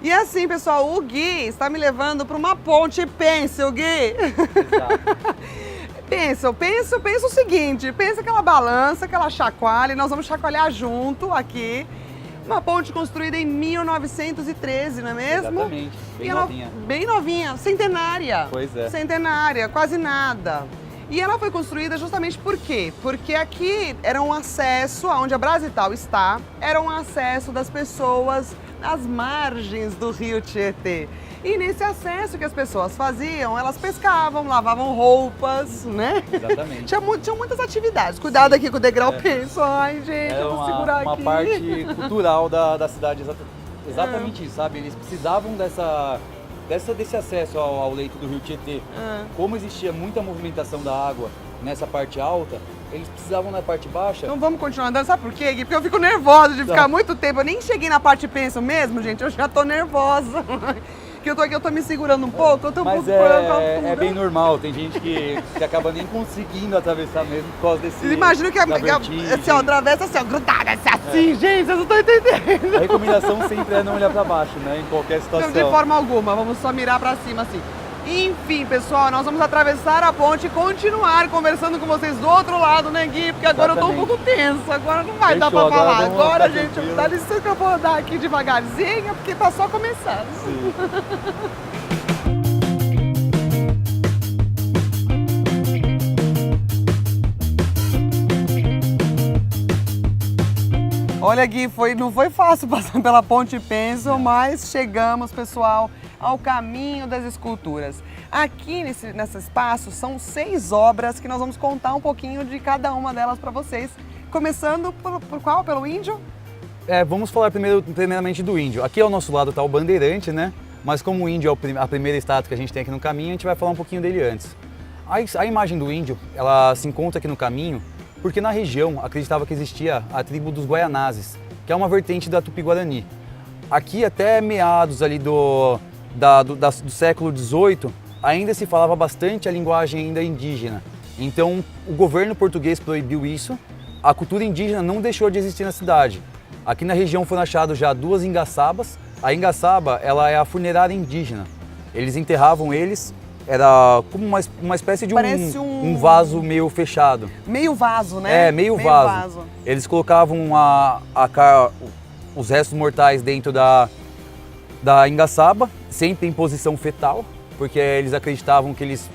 E assim, pessoal, o Gui está me levando para uma ponte. Pensa, o Gui. Exato. Pensa o seguinte, pensa aquela balança, aquela chacoalha, e nós vamos chacoalhar junto aqui. Uma ponte construída em 1913, não é mesmo? Exatamente, bem E ela, novinha. bem novinha, centenária. Pois é. Centenária, quase nada. E ela foi construída justamente por quê? Porque aqui era um acesso, onde a Brasital está, era um acesso das pessoas às margens do rio Tietê. E nesse acesso que as pessoas faziam, elas pescavam, lavavam roupas, né? Exatamente. Tinham muitas atividades. Cuidado aqui com o degrau, penso. Ai, gente, É eu vou segurar uma aqui. parte cultural da cidade, exatamente isso, sabe? Eles precisavam desse acesso ao leito do rio Tietê. Como existia muita movimentação da água nessa parte alta, eles precisavam na parte baixa. Então vamos continuar andando, sabe por quê, Gui? Porque eu fico nervosa de ficar muito tempo. Eu nem cheguei na parte penso mesmo, gente, eu já tô nervosa. Que eu tô aqui, eu tô me segurando um pouco, eu tô um pouco é bem normal, tem gente que acaba nem conseguindo atravessar mesmo por causa desse. Vocês imaginam que assim, ó, atravessa assim, ó, grudada, assim, gente, vocês não estão entendendo. A recomendação sempre é não olhar pra baixo, né, em qualquer situação. Não, de forma alguma, vamos só mirar pra cima, assim. Enfim, pessoal, nós vamos atravessar a ponte e continuar conversando com vocês do outro lado, né, Gui? Porque agora eu tô um pouco tensa, agora não vai dar pra falar. Agora, gente, dá licença que eu vou andar aqui devagarzinho, porque tá só começando. Sim. Olha, Gui, não foi fácil passar pela Ponte Penso, mas chegamos, pessoal, ao caminho das esculturas. Aqui nesse espaço são 6 obras que nós vamos contar um pouquinho de cada uma delas para vocês. Começando por qual? Pelo índio? Vamos falar primeiramente do índio. Aqui ao nosso lado está o bandeirante, né? Mas como o índio é a primeira estátua que a gente tem aqui no caminho, a gente vai falar um pouquinho dele antes. A imagem do índio, ela se encontra aqui no caminho porque na região acreditava que existia a tribo dos Guaianazes, que é uma vertente da Tupi-Guarani. Aqui até meados ali do século XVIII, ainda se falava bastante a linguagem ainda indígena. Então o governo português proibiu isso, a cultura indígena não deixou de existir na cidade. Aqui na região foram achadas já 2 engaçabas. A engaçaba, ela é a funerária indígena. Eles enterravam eles, era como uma espécie de um vaso meio fechado. Meio vaso, né? Meio vaso. Eles colocavam os restos mortais dentro da engaçaba, sempre em posição fetal, porque eles acreditavam que eles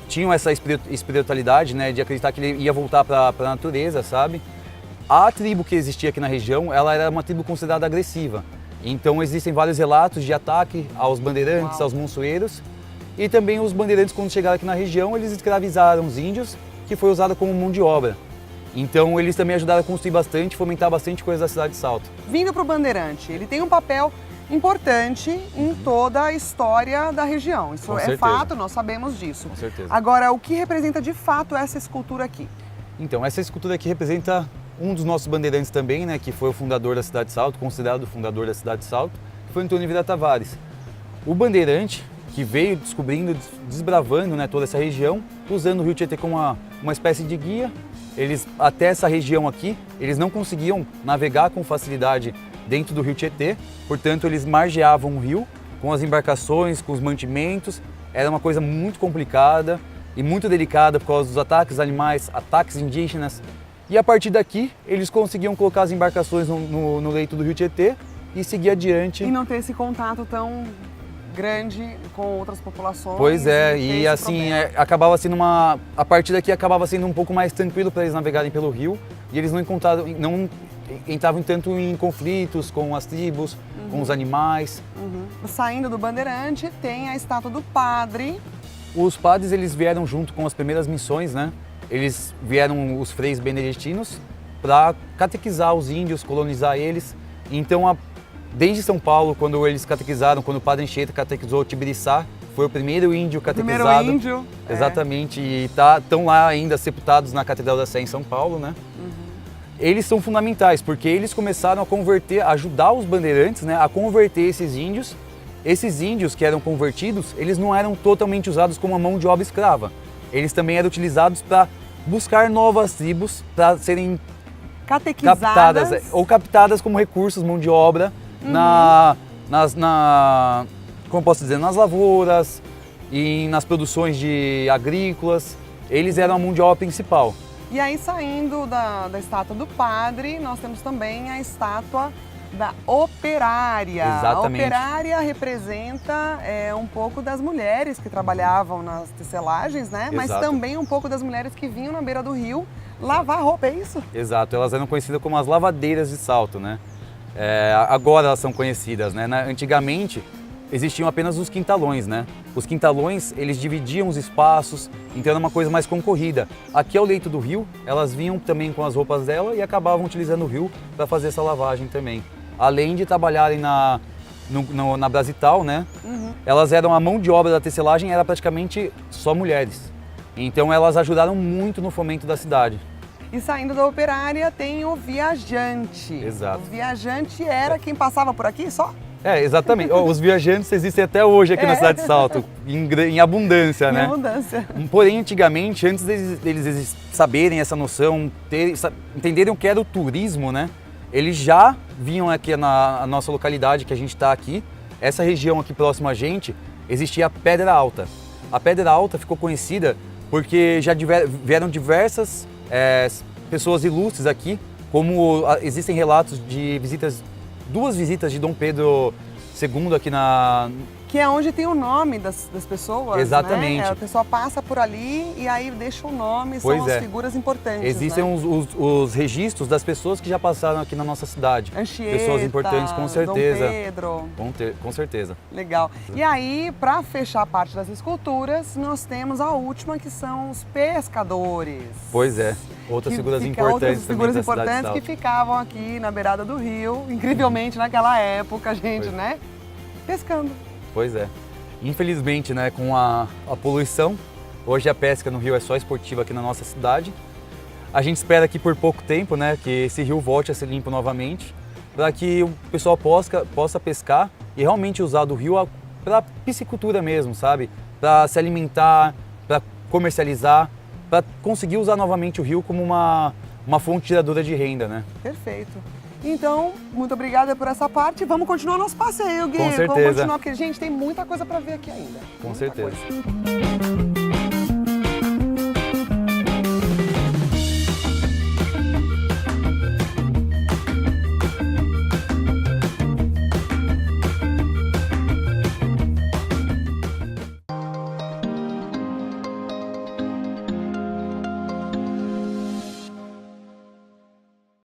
tinham essa espiritualidade, né, de acreditar que ele ia voltar para a natureza, sabe? A tribo que existia aqui na região, ela era uma tribo considerada agressiva. Então existem vários relatos de ataque aos bandeirantes, aos monçoeiros. E também os bandeirantes, quando chegaram aqui na região, eles escravizaram os índios, que foi usado como mão de obra. Então eles também ajudaram a construir bastante, fomentar bastante coisa da cidade de Salto. Vindo para o bandeirante, ele tem um papel importante em toda a história da região. Isso é fato, nós sabemos disso. Com certeza. Agora, o que representa de fato essa escultura aqui? Então, essa escultura aqui representa um dos nossos bandeirantes também, né, que foi o fundador da cidade de Salto, considerado o fundador da cidade de Salto, que foi Antônio Vieira Tavares. O bandeirante, que veio descobrindo, desbravando, né, toda essa região, usando o rio Tietê como uma espécie de guia. Eles, até essa região aqui, eles não conseguiam navegar com facilidade dentro do rio Tietê, portanto eles margeavam o rio com as embarcações, com os mantimentos. Era uma coisa muito complicada e muito delicada por causa dos ataques animais, ataques indígenas. E a partir daqui, eles conseguiam colocar as embarcações no leito do rio Tietê e seguir adiante. E não ter esse contato tão grande com outras populações. Pois é, e assim, acabava sendo a partir daqui acabava sendo um pouco mais tranquilo para eles navegarem pelo rio e eles não entravam tanto em conflitos com as tribos, com os animais. Saindo do bandeirante, tem a estátua do padre. Os padres, eles vieram junto com as primeiras missões, né? Eles vieram, os freis beneditinos, para catequizar os índios, colonizar eles. Então, desde São Paulo, quando eles catequizaram, quando o padre Anchieta catequizou Tibiriçá, foi o primeiro índio catequizado. O primeiro índio. Exatamente, e estão lá ainda sepultados na Catedral da Sé em São Paulo, né? Eles são fundamentais, porque eles começaram a converter, ajudar os bandeirantes, né, a converter esses índios. Esses índios que eram convertidos, eles não eram totalmente usados como uma mão de obra escrava. Eles também eram utilizados para buscar novas tribos, para serem captadas como recursos, mão de obra, como posso dizer, nas lavouras e nas produções agrícolas, eles eram a mão de obra principal. E aí, saindo da estátua do padre, nós temos também a estátua da operária. Exatamente. A operária representa um pouco das mulheres que trabalhavam nas tecelagens, né? Exato. Mas também um pouco das mulheres que vinham na beira do rio lavar roupa, é isso? Exato, elas eram conhecidas como as lavadeiras de Salto, né? Agora elas são conhecidas, né? Antigamente existiam apenas os quintalões, né? Os quintalões, eles dividiam os espaços, então era uma coisa mais concorrida. Aqui ao leito do rio, elas vinham também com as roupas dela e acabavam utilizando o rio para fazer essa lavagem também. Além de trabalharem na Brasital, né? Uhum. Elas eram a mão de obra da tecelagem, era praticamente só mulheres. Então elas ajudaram muito no fomento da cidade. E saindo da operária tem o viajante. Exato. O viajante era quem passava por aqui só? Exatamente. Os viajantes existem até hoje aqui na cidade de Salto, em abundância, né? Em abundância. Porém, antigamente, antes deles saberem essa noção, entenderem o que era o turismo, né? Eles já vinham aqui na nossa localidade, que a gente está aqui. Essa região aqui próxima a gente, existia a Pedra Alta. A Pedra Alta ficou conhecida porque já vieram diversas pessoas ilustres aqui, como existem relatos de duas visitas de Dom Pedro II aqui Que é onde tem o nome das pessoas, exatamente. Né? A pessoa passa por ali e aí deixa o nome, pois são as figuras importantes. Existem, né? os registros das pessoas que já passaram aqui na nossa cidade. Anchieta, pessoas importantes, com certeza. Dom Pedro. Com certeza. Legal. E aí, para fechar a parte das esculturas, nós temos a última, que são os pescadores. Pois é. Outras figuras importantes que ficavam aqui na beirada do rio, incrivelmente naquela época, gente, né? Pescando. Pois é. Infelizmente, né, com a poluição, hoje a pesca no rio é só esportiva aqui na nossa cidade. A gente espera que por pouco tempo, né, que esse rio volte a ser limpo novamente, para que o pessoal possa pescar e realmente usar do rio para piscicultura mesmo, sabe? Para se alimentar, para comercializar, para conseguir usar novamente o rio como uma fonte tiradora de renda, né? Perfeito. Então, muito obrigada por essa parte. Vamos continuar nosso passeio, Gui. Com certeza. Vamos continuar, porque, gente, tem muita coisa para ver aqui ainda. Com certeza. Coisa.